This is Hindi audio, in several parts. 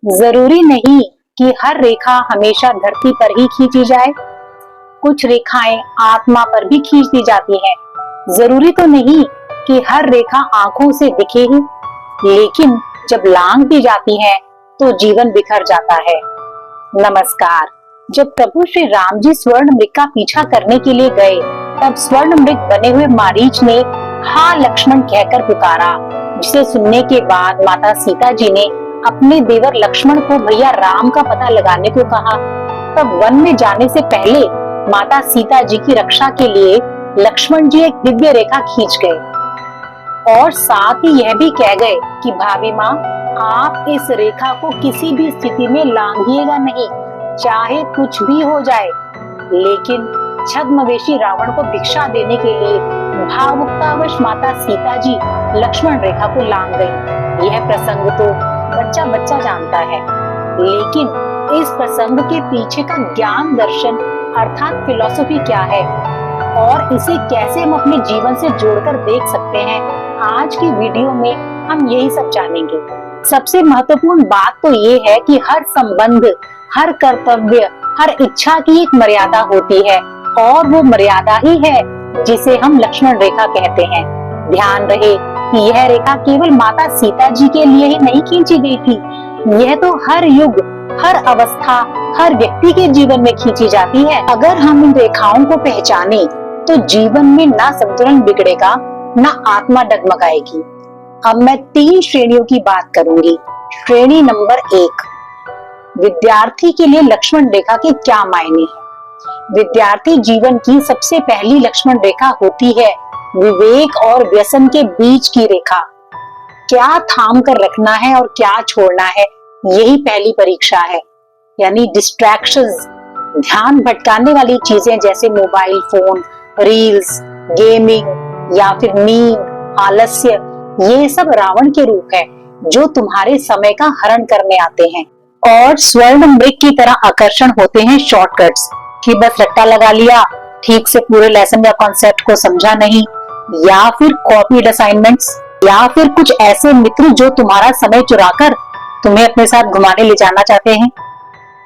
जरूरी नहीं कि हर रेखा हमेशा धरती पर ही खींची जाए। कुछ रेखाएं आत्मा पर भी खींच दी जाती हैं। जरूरी तो नहीं कि हर रेखा आंखों से दिखे ही, लेकिन जब लांग दी जाती है तो जीवन बिखर जाता है। नमस्कार। जब प्रभु श्री राम जी स्वर्ण मृग का पीछा करने के लिए गए, तब स्वर्ण मृग बने हुए मारीच ने हा लक्ष्मण कहकर पुकारा, जिसे सुनने के बाद माता सीता जी ने अपने देवर लक्ष्मण को भैया राम का पता लगाने को कहा। तब वन में जाने से पहले माता सीता जी की रक्षा के लिए लक्ष्मण जी एक दिव्य रेखा खींच गए और साथ ही यह भी कह गए कि भाभी माँ, आप इस रेखा को किसी भी स्थिति में लांघिएगा नहीं, चाहे कुछ भी हो जाए। लेकिन छद्मवेशी रावण को भिक्षा देने के लिए भावुकतावश माता सीता जी लक्ष्मण रेखा को लांघ गई। यह प्रसंग तो बच्चा बच्चा जानता है, लेकिन इस प्रसंग के पीछे का ज्ञान दर्शन अर्थात फिलॉसफी क्या है और इसे कैसे हम अपने जीवन से जोड़कर देख सकते हैं, आज की वीडियो में हम यही सब जानेंगे। सबसे महत्वपूर्ण बात तो ये है कि हर संबंध, हर कर्तव्य, हर इच्छा की एक मर्यादा होती है और वो मर्यादा ही है जिसे हम लक्ष्मण रेखा कहते हैं। ध्यान रहे कि यह रेखा केवल माता सीता जी के लिए ही नहीं खींची गई थी, यह तो हर युग, हर अवस्था, हर व्यक्ति के जीवन में खींची जाती है। अगर हम इन रेखाओं को पहचाने तो जीवन में ना संतुलन बिगड़ेगा, ना आत्मा डगमगाएगी। अब मैं 3 श्रेणियों की बात करूंगी। श्रेणी नंबर 1, विद्यार्थी के लिए लक्ष्मण रेखा के क्या मायने हैं। विद्यार्थी जीवन की सबसे पहली लक्ष्मण रेखा होती है विवेक और व्यसन के बीच की रेखा। क्या थाम कर रखना है और क्या छोड़ना है, यही पहली परीक्षा है। यानी डिस्ट्रैक्शंस, ध्यान भटकाने वाली चीजें जैसे मोबाइल फोन, रील्स, गेमिंग या फिर नींद, आलस्य, ये सब रावण के रूप है जो तुम्हारे समय का हरण करने आते हैं। और स्वर्ण मृग की तरह आकर्षण होते हैं शॉर्टकट्स, कि बस रट्टा लगा लिया, ठीक से पूरे लेसन या कॉन्सेप्ट को समझा नहीं, या फिर कॉपीड असाइनमेंट्स, या फिर कुछ ऐसे मित्र जो तुम्हारा समय चुराकर तुम्हें अपने साथ घुमाने ले जाना चाहते हैं।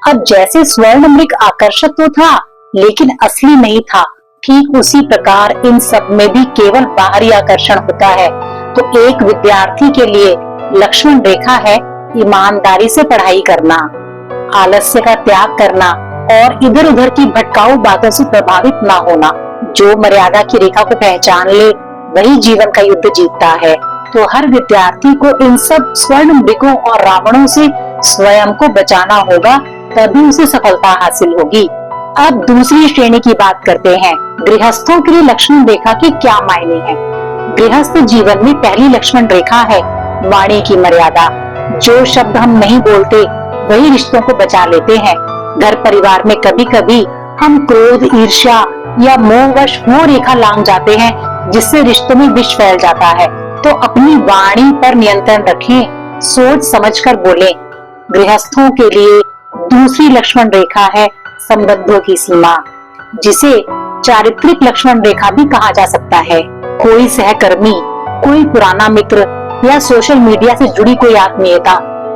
अब जैसे स्वर्ण मृग आकर्षक तो था लेकिन असली नहीं था, ठीक उसी प्रकार इन सब में भी केवल बाहरी आकर्षण होता है। तो एक विद्यार्थी के लिए लक्ष्मण रेखा है ईमानदारी से पढ़ाई करना, आलस्य का त्याग करना और इधर उधर की भटकाऊ बातों से प्रभावित ना होना। जो मर्यादा की रेखा को पहचान ले वही जीवन का युद्ध जीतता है। तो हर विद्यार्थी को इन सब स्वर्ण मृगों और रावणों से स्वयं को बचाना होगा, तभी उसे सफलता हासिल होगी। अब दूसरी श्रेणी की बात करते हैं। गृहस्थों के लिए लक्ष्मण रेखा के क्या मायने हैं। गृहस्थ जीवन में पहली लक्ष्मण रेखा है वाणी की मर्यादा। जो शब्द हम नहीं बोलते वही रिश्तों को बचा लेते हैं। घर परिवार में कभी कभी हम क्रोध, ईर्ष्या या मोहवश वो रेखा लांघ जाते हैं जिससे रिश्तों में विष फैल जाता है। तो अपनी वाणी पर नियंत्रण रखें, सोच समझकर बोलें। गृहस्थों के लिए दूसरी लक्ष्मण रेखा है संबंधों की सीमा, जिसे चारित्रिक लक्ष्मण रेखा भी कहा जा सकता है। कोई सहकर्मी, कोई पुराना मित्र या सोशल मीडिया से जुड़ी कोई आत्मीयता,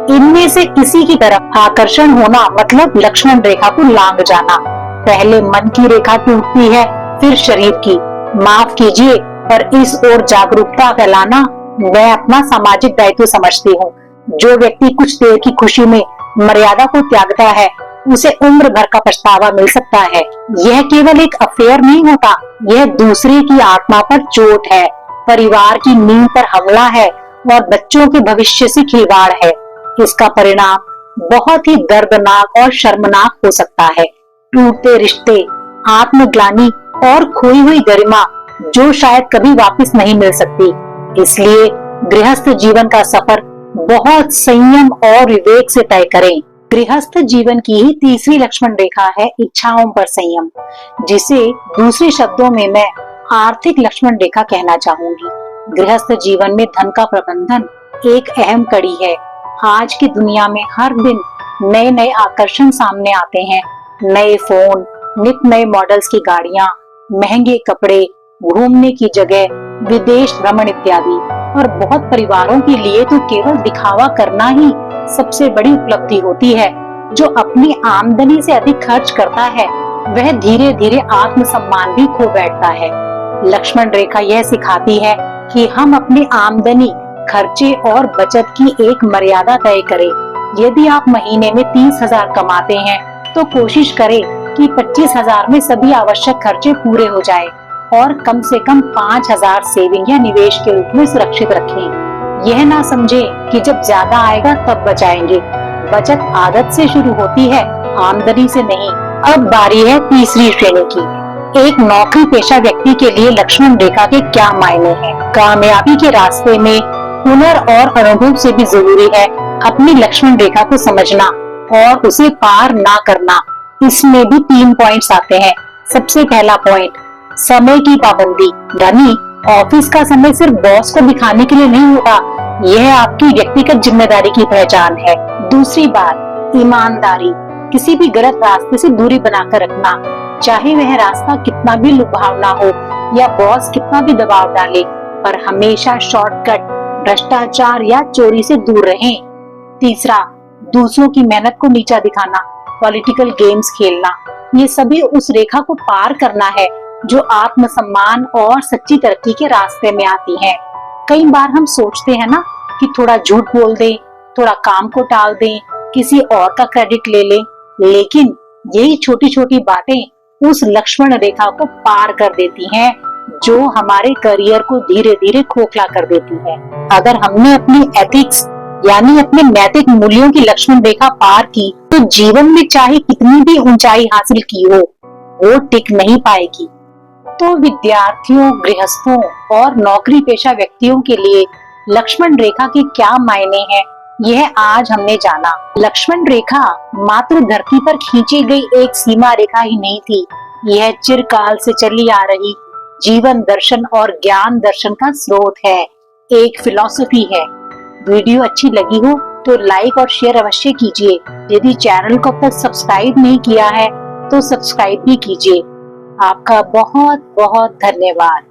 इनमें से किसी की तरफ आकर्षण होना मतलब लक्ष्मण रेखा को लांघ जाना। पहले मन की रेखा टूटती है, फिर शरीर की। माफ कीजिए, पर इस ओर जागरूकता फैलाना मैं अपना सामाजिक दायित्व समझती हूँ। जो व्यक्ति कुछ देर की खुशी में मर्यादा को त्यागता है, उसे उम्र भर का पछतावा मिल सकता है। यह केवल एक अफेयर नहीं होता, यह दूसरे की आत्मा पर चोट है, परिवार की नींव पर हमला है और बच्चों के भविष्य से खिलवाड़ है। इसका परिणाम बहुत ही दर्दनाक और शर्मनाक हो सकता है। टूटते रिश्ते, आत्मग्लानि और खोई हुई गरिमा जो शायद कभी वापस नहीं मिल सकती। इसलिए गृहस्थ जीवन का सफर बहुत संयम और विवेक से तय करें। गृहस्थ जीवन की ही तीसरी लक्ष्मण रेखा है इच्छाओं पर संयम, जिसे दूसरे शब्दों में मैं आर्थिक लक्ष्मण रेखा कहना चाहूंगी। गृहस्थ जीवन में धन का प्रबंधन एक अहम कड़ी है। आज की दुनिया में हर दिन नए नए आकर्षण सामने आते हैं। नए फोन, नित नए मॉडल्स की गाड़ियां, महंगे कपड़े, घूमने की जगह, विदेश भ्रमण इत्यादि। और बहुत परिवारों के लिए तो केवल दिखावा करना ही सबसे बड़ी उपलब्धि होती है। जो अपनी आमदनी से अधिक खर्च करता है वह धीरे धीरे आत्मसम्मान भी खो बैठता है। लक्ष्मण रेखा यह सिखाती है कि हम अपनी आमदनी, खर्चे और बचत की एक मर्यादा तय करें। यदि आप महीने में 30,000 कमाते हैं तो कोशिश करें कि 25,000 में सभी आवश्यक खर्चे पूरे हो जाए और कम से कम 5,000 सेविंग या निवेश के रूप में सुरक्षित रखें। यह ना समझें कि जब ज्यादा आएगा तब बचाएंगे। बचत आदत से शुरू होती है, आमदनी से नहीं। अब बारी है तीसरी श्रेणी की। एक नौकरी पेशा व्यक्ति के लिए लक्ष्मण रेखा के क्या मायने हैं? कामयाबी के रास्ते में हुनर और अनुभव से भी जरूरी है अपनी लक्ष्मण रेखा को समझना और उसे पार ना करना। इसमें भी 3 पॉइंट्स आते हैं। सबसे पहला पॉइंट, समय की पाबंदी। यानी ऑफिस का समय सिर्फ बॉस को दिखाने के लिए नहीं होता, यह आपकी व्यक्तिगत जिम्मेदारी की पहचान है। दूसरी बात, ईमानदारी। किसी भी गलत रास्ते से दूरी बनाकर रखना, चाहे वह रास्ता कितना भी लुभावना हो या बॉस कितना भी दबाव डाले, पर हमेशा शॉर्टकट, भ्रष्टाचार या चोरी से दूर रहें। तीसरा, दूसरों की मेहनत को नीचा दिखाना, पॉलिटिकल गेम्स खेलना। ये सभी उस रेखा को पार करना है जो आत्मसम्मान और सच्ची तरक्की के रास्ते में आती है। कई बार हम सोचते हैं ना कि थोड़ा झूठ बोल दें, थोड़ा काम को टाल दें, किसी और का क्रेडिट ले लें, लेकिन यही छोटी छोटी बातें उस लक्ष्मण रेखा को पार कर देती हैं, जो हमारे करियर को धीरे धीरे खोखला कर देती है। अगर हमने अपनी एथिक्स यानी अपने नैतिक मूल्यों की लक्ष्मण रेखा पार की तो जीवन में चाहे कितनी भी ऊंचाई हासिल की हो, वो टिक नहीं पाएगी। तो विद्यार्थियों, गृहस्थों और नौकरी पेशा व्यक्तियों के लिए लक्ष्मण रेखा के क्या मायने हैं, यह आज हमने जाना। लक्ष्मण रेखा मात्र धरती पर खींची गई एक सीमा रेखा ही नहीं थी, यह चिरकाल से चली आ रही जीवन दर्शन और ज्ञान दर्शन का स्रोत है, एक फिलॉसफी है। वीडियो अच्छी लगी हो तो लाइक और शेयर अवश्य कीजिए। यदि चैनल को अब तक सब्सक्राइब नहीं किया है तो सब्सक्राइब भी कीजिए। आपका बहुत बहुत धन्यवाद।